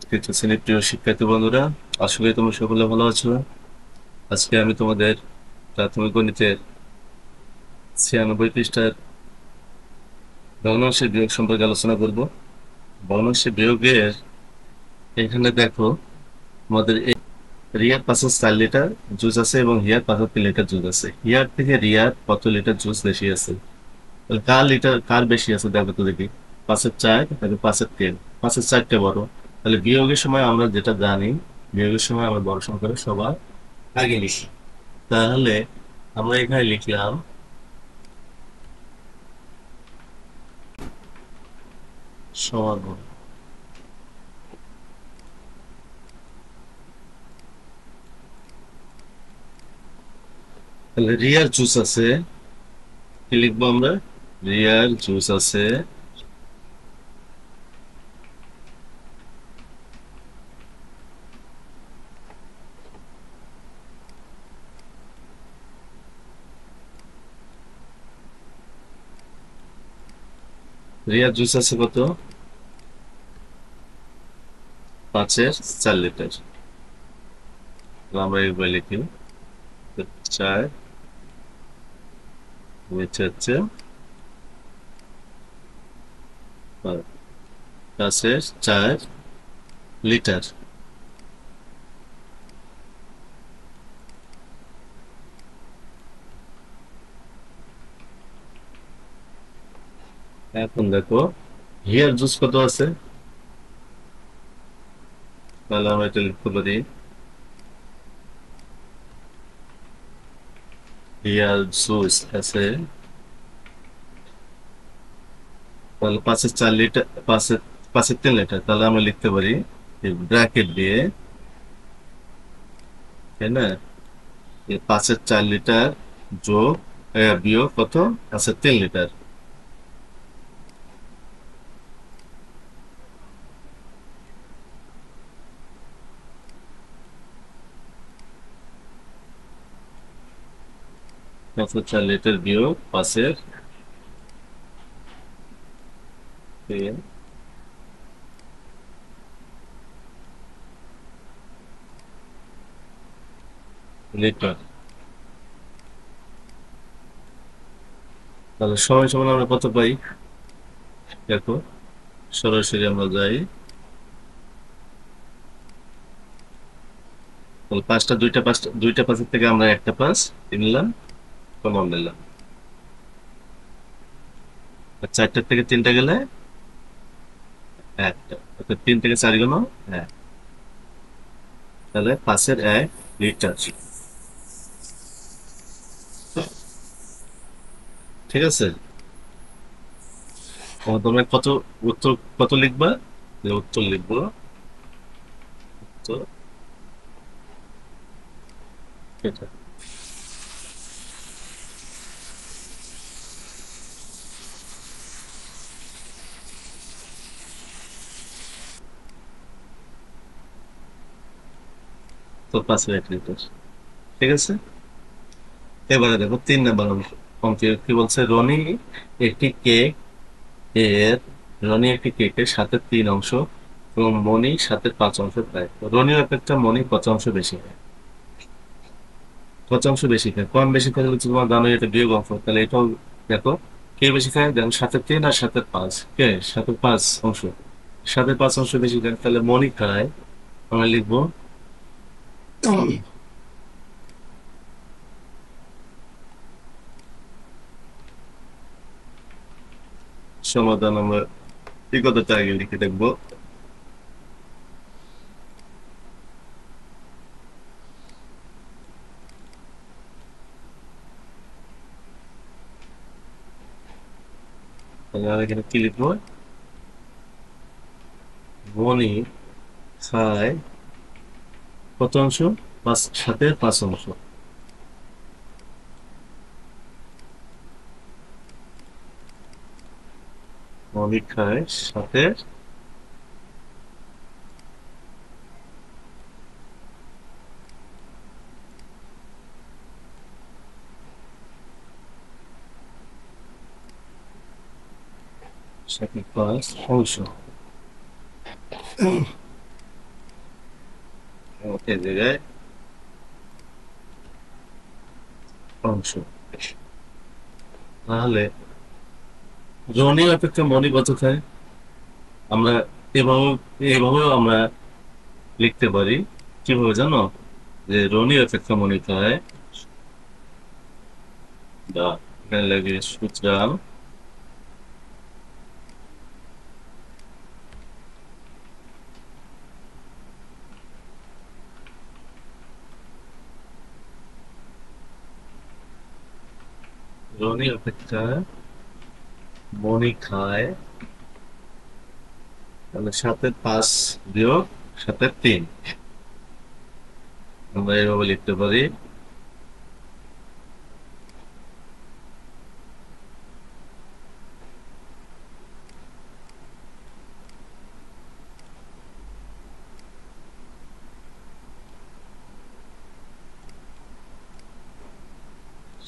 তৃতীয় শ্রেণীর প্রিয় শিক্ষার্থী বন্ধুরা, আশা করি তোমরা সকলে ভালো আছো। আজকে আমি তোমাদের প্রাথমিক গণিতের 96 পৃষ্ঠার ভগ্নাংশের বিয়োগ সম্পর্কে আলোচনা করব। ভগ্নাংশের বিয়োগের এখানে দেখো, আমাদের রিয়ার 5.4 লিটার জুস আছে এবং হিয়ার 5.3 লিটার জুস আছে। হিয়ার থেকে রিয়ার কত লিটার জুস বেশি আছে? তাহলে কার বেশি আছে দেখো তো দেখি। 5/4 নাকি 5/3? 5/4 বড়। তাহলে বিয়োগের সময় আমরা যেটা জানি, বিয়োগের সময় আমরা বড় সংখ্যাটা সবার আগে লিখি। তাহলে আমরা এখানে লিখলাম সমাধান। তাহলে রিয়ার জুস আছে, কি লিখবো আমরা? রিয়ার জুস আছে রিয়ার জুস আছে কত? 5/4 লিটার। আমরা এইভাবে লিখি, 4 নিচে হচ্ছে 5/4 লিটার। এখন দেখো হিয়ার জুস কত আছে, তাহলে আমরা এটা লিখতে পারি হিয়ার জুস আছে, তাহলে 5/4 লিটার, 5/3 লিটার। তাহলে আমরা লিখতে পারি ব্র্যাকেট দিয়ে, তাই না? 5/4 লিটার যোগ বিয়োগ কত? 5/3 লিটার। পাঁচ চার লিটার বিয়োগ 5/3 লিটার। তাহলে সময় সমান আমরা কত পাই দেখো, সরাসরি আমরা যাই। তাহলে দুইটা পাঁচের থেকে আমরা একটা পাঁচ নিলাম, কমন নিলাম। আর 4টার থেকে 3টা গেলে একটা, অর্থাৎ 3 থেকে 4 গেল 1। তাহলে 5/1 লিটার। ঠিক আছে? তোমরা উত্তর কত লিখবা? যে উত্তর লিখবো, উত্তর এটা। তো 5/1 লিটার। ঠিক আছে, এবারে দেখো 3 নম্বর অঙ্কে কি বলছে। একটি কেক এর রনি একটি কেকের সাথে 3 অংশ এবং মনি সাথে 5 অংশ খায়। তো রনির অপেক্ষা মনি কত অংশ বেশি খায়? কত অংশ বেশি খায়? কম বেশি খায় হচ্ছে তোমার জানো, এটা বিয়োগ অংশ। তাহলে এটাও দেখো, কে বেশি খায়? দেখো 7/3 আর 7/5, কে 7/5 অংশ, 7/5 অংশ বেশি খায়। তাহলে মনি খায়, আমরা লিখবো সমাধান। আমরা এই কথাটা আগে লিখে দেখবো। তাহলে আমরা এখানে কি লিখবো? মনি খায় কত অংশ? 5/5 অংশ। মনি খায় 5/5 অংশ। এই জায়গায় অংশ। তাহলে রনি অপেক্ষা মনি কত থাকে? আমরা এভাবে এভাবেও আমরা লিখতে পারি। কিভাবে জানো? যে রনি অপেক্ষা মনি হয় বা এখানে লাগে সুতরাং রনি অপেক্ষা মনি খায়, তাহলে 7-5 বিয়োগ 7-3, আমরা এভাবে লিখতে পারি।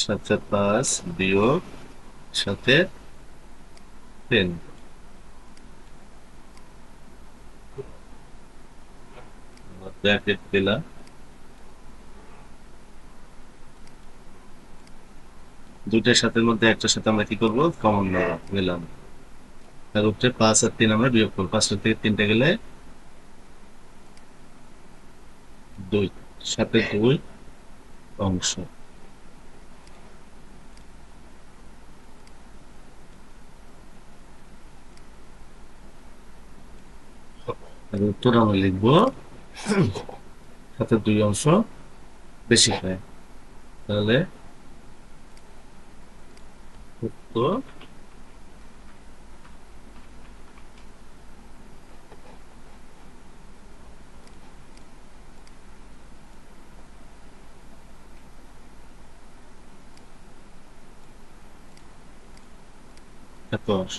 7-5 বিয়োগ 7-3, ব্র্যাকেট দিলাম। দুইটার সাথে মধ্যে একটার সাথে আমরা কি করবো, কমন নিলাম। তার উপরে 5 আর 3 আমরা বিয়োগ করবো, 5 থেকে 3টা গেলে 2, 7-2 অংশ। তার উত্তর আমরা লিখবো 7-2 অংশ বেশি হয়। তাহলে উত্তর এত অংশ।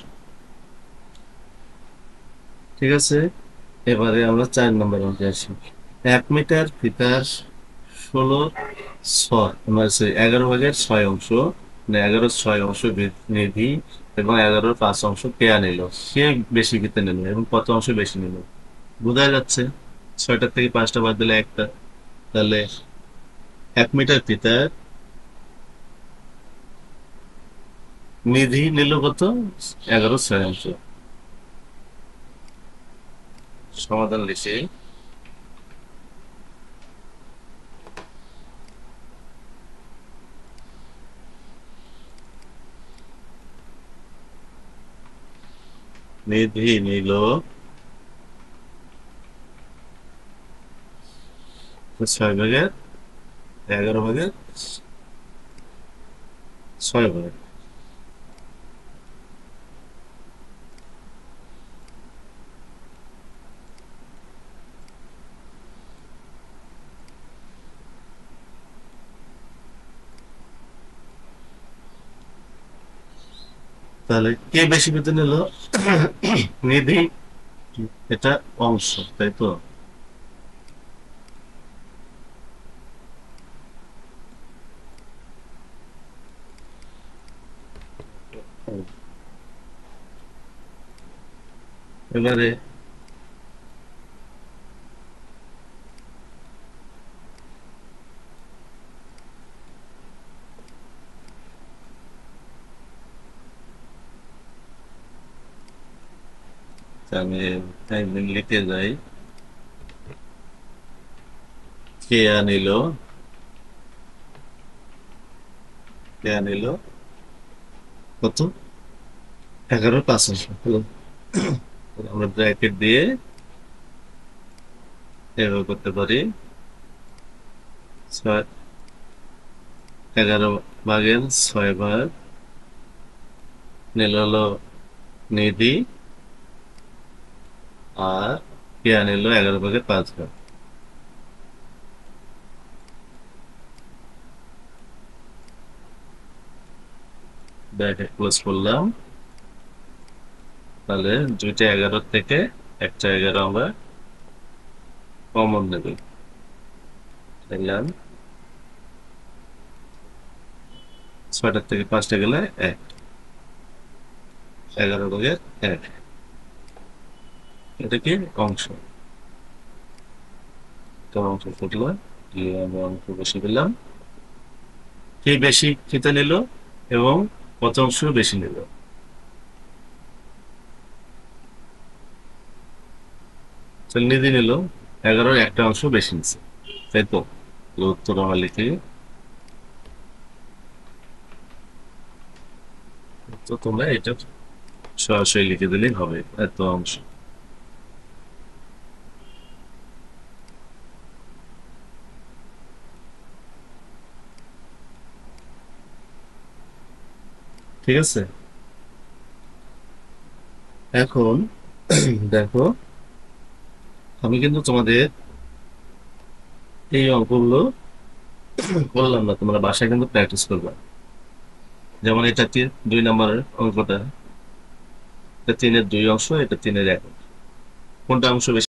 ঠিক আছে, এবারে আমরা 4 নম্বর অঙ্কে আসি। 1 মিটার ফিতার 11/6 অংশ, মানে 11/6 অংশ নিধি এবং 11/5 অংশ কেয়া নিল। সে বেশি ফিতে নিল এবং কত অংশ বেশি নিল? বোঝা যাচ্ছে, 6টার থেকে 5টা বাদ দিলে একটা। তাহলে 1 মিটার ফিতার নিধি নিল কত? 11/6 অংশ। সমাধান লিখে নিধি নিল 6/11/6 ভাগ। তাহলে কে বেশি পেতে নিল? নিধি। এটা অংশ, তাই তো? এবারে আমি একদিন লিখে যাই। কেয়া নিল, কেয়া নিল কত? 11/5 অংশ। হলো। আমরা ব্র্যাকেট দিয়ে এভাবে করতে পারি। 11/6 নিল হলো নিধি, আর কেয়া নিল 11/5। ব্র্যাকেট ক্লোজ করলাম। তাহলে দুইটা 11 থেকে একটা 11 আমরা কমন নেব, নিলাম। 6টার থেকে 5টা গেলে 1, 11/1। এটা কি অংশ? একটা অংশ থাকলো, দিয়ে আমি অংশ বেশি পেলাম। কে বেশি খেতে নিল এবং কত অংশ বেশি নিল? নিধি নিল 11-র একটা অংশ বেশি নিচ্ছে, তাই তো? উত্তর আমার লিখি। তো তোমরা এটা সরাসরি লিখে দিলেই হবে, এত অংশ। ঠিক আছে, এখন দেখো, আমি কিন্তু তোমাদের এই অঙ্কগুলো বললাম না, তোমরা বাসায় কিন্তু প্র্যাকটিস করবে। যেমন এটা 2 নম্বরের অঙ্কটা, এটা 3-এর 2 অংশ, এটা 3-এর 1 অংশ। কোনটা অংশ বেশি